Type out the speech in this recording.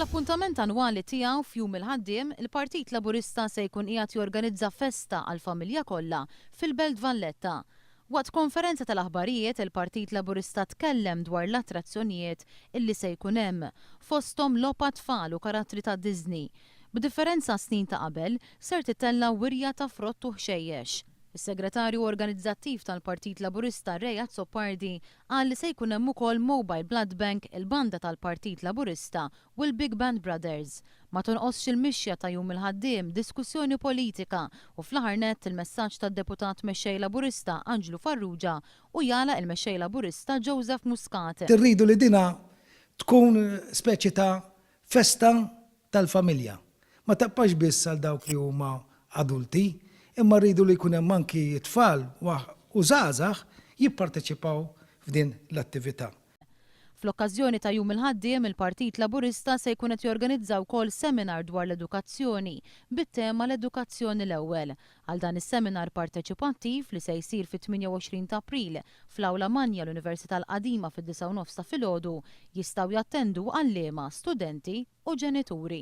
Fl-appuntament annwali tiegħu f'Jum il-Ħaddiem, il-Partit Laburista se jkun qiegħed jorganizza festa għall-familja kollha fil-Belt Valletta. Waqt konferenza tal-aħbarijiet, il-Partit Laburista tkellem dwar l-attrazzjonijiet illi se jkun hemm, fosthom logħba tfal u karattri ta' Disney. B'differenza snin ta' qabel, ser titella wirja ta' frott u ħxejjex. Is-segretarju organizzattiv tal-Partit Laburista Rejat Soppardi qal li se jkun hemm ukoll Mobile Blood Bank, il-banda tal-Partit Laburista u l-Big Band Brothers. Ma tonqosx il-mixja ta' Jum il-Ħaddiem diskussjoni politika u fl-aħħar nett il-messaġġ tad-deputat mexxej Laburista Anġlu Farrugia u jala il-mexxej Laburista Joseph Muscat. Irridu li dina tkun speċi ta' festa tal-familja. Ma taqqax biss għal dawk li huma adulti, imma rridu li jkun hemm anki tfal u żgħażagħ jipparteċipaw f'din l-attività. Fl-okkażjoni ta' Jum il-Ħaddiem, il-Partit Laburista se jkun qed jorganizza wkoll seminar dwar l-edukazzjoni bit-tema l-edukazzjoni l-ewwel. Għal dan is-seminar parteċipattiv li se jsir fit-28 ta' April fl-Awla Manja l-Università l-Qadima fid-9 ta' filgħodu jistgħu jattendu għalliema, studenti u ġenituri.